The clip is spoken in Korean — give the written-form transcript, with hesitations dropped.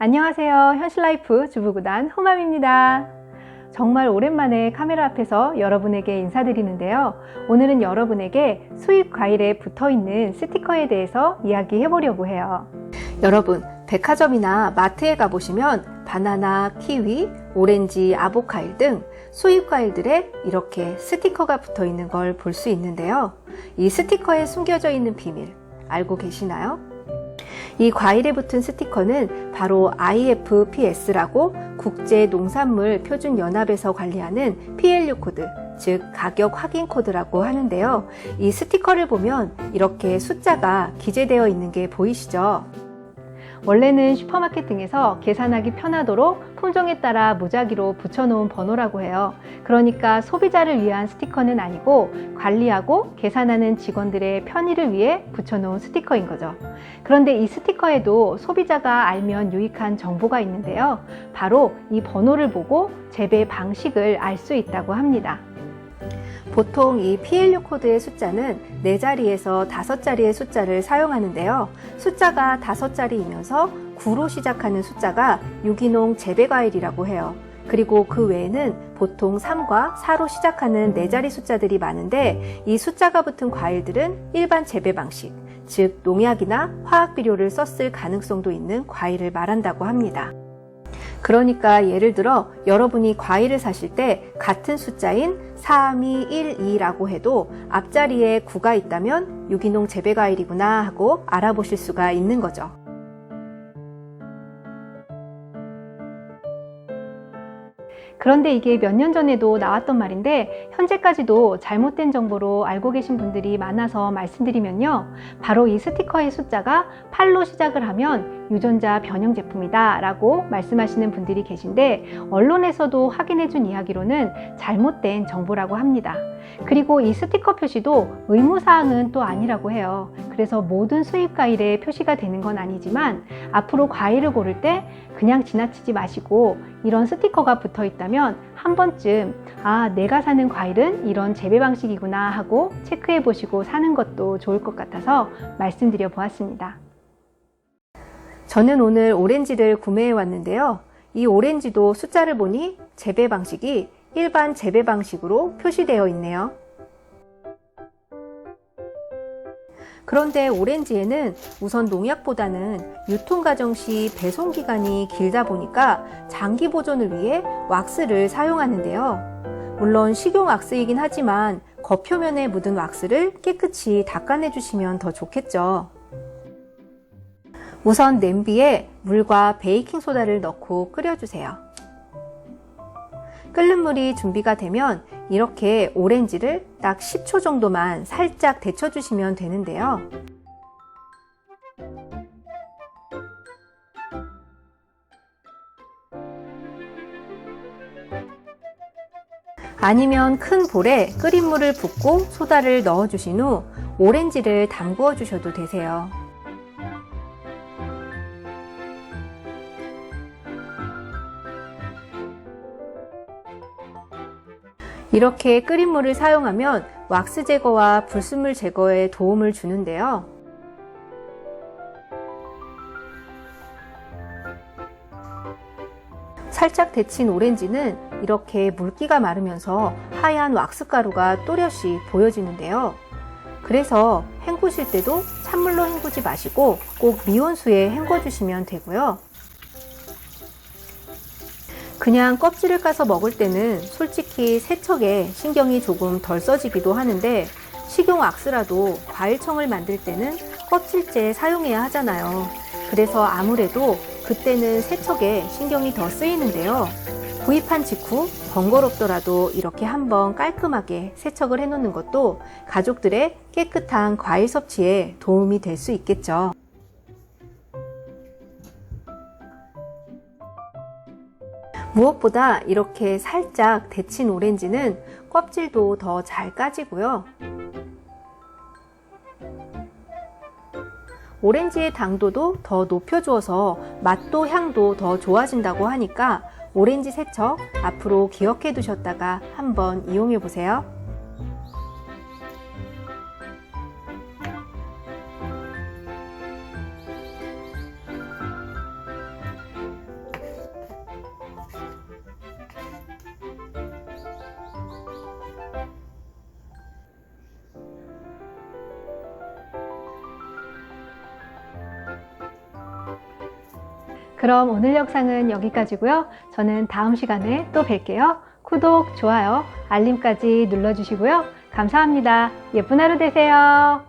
안녕하세요. 현실라이프 주부구단 호맘입니다. 정말 오랜만에 카메라 앞에서 여러분에게 인사드리는데요. 오늘은 여러분에게 수입 과일에 붙어있는 스티커에 대해서 이야기해 보려고 해요. 여러분, 백화점이나 마트에 가보시면 바나나, 키위, 오렌지, 아보카일 등 수입 과일들에 이렇게 스티커가 붙어 있는 걸 볼 수 있는데요. 이 스티커에 숨겨져 있는 비밀 알고 계시나요? 이 과일에 붙은 스티커는 바로 IFPS라고 국제농산물표준연합에서 관리하는 PLU 코드, 즉 가격 확인 코드라고 하는데요. 이 스티커를 보면 이렇게 숫자가 기재되어 있는 게 보이시죠? 원래는 슈퍼마켓 등에서 계산하기 편하도록 품종에 따라 무작위로 붙여놓은 번호라고 해요. 그러니까 소비자를 위한 스티커는 아니고 관리하고 계산하는 직원들의 편의를 위해 붙여놓은 스티커인 거죠. 그런데 이 스티커에도 소비자가 알면 유익한 정보가 있는데요. 바로 이 번호를 보고 재배 방식을 알 수 있다고 합니다. 보통 이 PLU 코드의 숫자는 4자리에서 5자리의 숫자를 사용하는데요. 숫자가 5자리이면서 9로 시작하는 숫자가 유기농 재배과일이라고 해요. 그리고 그 외에는 보통 3과 4로 시작하는 4자리 숫자들이 많은데 이 숫자가 붙은 과일들은 일반 재배 방식, 즉 농약이나 화학비료를 썼을 가능성도 있는 과일을 말한다고 합니다. 그러니까 예를 들어 여러분이 과일을 사실 때 같은 숫자인 3212라고 해도 앞자리에 9가 있다면 유기농 재배과일이구나 하고 알아보실 수가 있는 거죠. 그런데 이게 몇 년 전에도 나왔던 말인데 현재까지도 잘못된 정보로 알고 계신 분들이 많아서 말씀드리면요. 바로 이 스티커의 숫자가 8로 시작을 하면 유전자 변형 제품이다 라고 말씀하시는 분들이 계신데 언론에서도 확인해준 이야기로는 잘못된 정보라고 합니다. 그리고 이 스티커 표시도 의무사항은 또 아니라고 해요. 그래서 모든 수입 과일에 표시가 되는 건 아니지만 앞으로 과일을 고를 때 그냥 지나치지 마시고 이런 스티커가 붙어 있다면 한 번쯤 내가 사는 과일은 이런 재배 방식이구나 하고 체크해 보시고 사는 것도 좋을 것 같아서 말씀드려 보았습니다. 저는 오늘 오렌지를 구매해 왔는데요. 이 오렌지도 숫자를 보니 재배 방식이 일반 재배 방식으로 표시되어 있네요. 그런데 오렌지에는 우선 농약보다는 유통과정 시 배송기간이 길다 보니까 장기 보존을 위해 왁스를 사용하는데요. 물론 식용 왁스이긴 하지만 겉표면에 묻은 왁스를 깨끗이 닦아내 주시면 더 좋겠죠. 우선 냄비에 물과 베이킹소다를 넣고 끓여주세요. 끓는 물이 준비가 되면 이렇게 오렌지를 딱 10초 정도만 살짝 데쳐주시면 되는데요. 아니면 큰 볼에 끓인 물을 붓고 소다를 넣어주신 후 오렌지를 담그어 주셔도 되세요. 이렇게 끓인 물을 사용하면 왁스 제거와 불순물 제거에 도움을 주는데요. 살짝 데친 오렌지는 이렇게 물기가 마르면서 하얀 왁스 가루가 또렷이 보여지는데요. 그래서 헹구실 때도 찬물로 헹구지 마시고 꼭 미온수에 헹궈 주시면 되고요. 그냥 껍질을 까서 먹을 때는 솔직히 세척에 신경이 조금 덜 써지기도 하는데 식용 왁스라도 과일청을 만들 때는 껍질째 사용해야 하잖아요. 그래서 아무래도 그때는 세척에 신경이 더 쓰이는데요. 구입한 직후 번거롭더라도 이렇게 한번 깔끔하게 세척을 해놓는 것도 가족들의 깨끗한 과일 섭취에 도움이 될 수 있겠죠. 무엇보다 이렇게 살짝 데친 오렌지는 껍질도 더 잘 까지고요. 오렌지의 당도도 더 높여주어서 맛도 향도 더 좋아진다고 하니까 오렌지 세척 앞으로 기억해 두셨다가 한번 이용해 보세요. 그럼 오늘 영상은 여기까지고요. 저는 다음 시간에 또 뵐게요. 구독, 좋아요, 알림까지 눌러주시고요. 감사합니다. 예쁜 하루 되세요.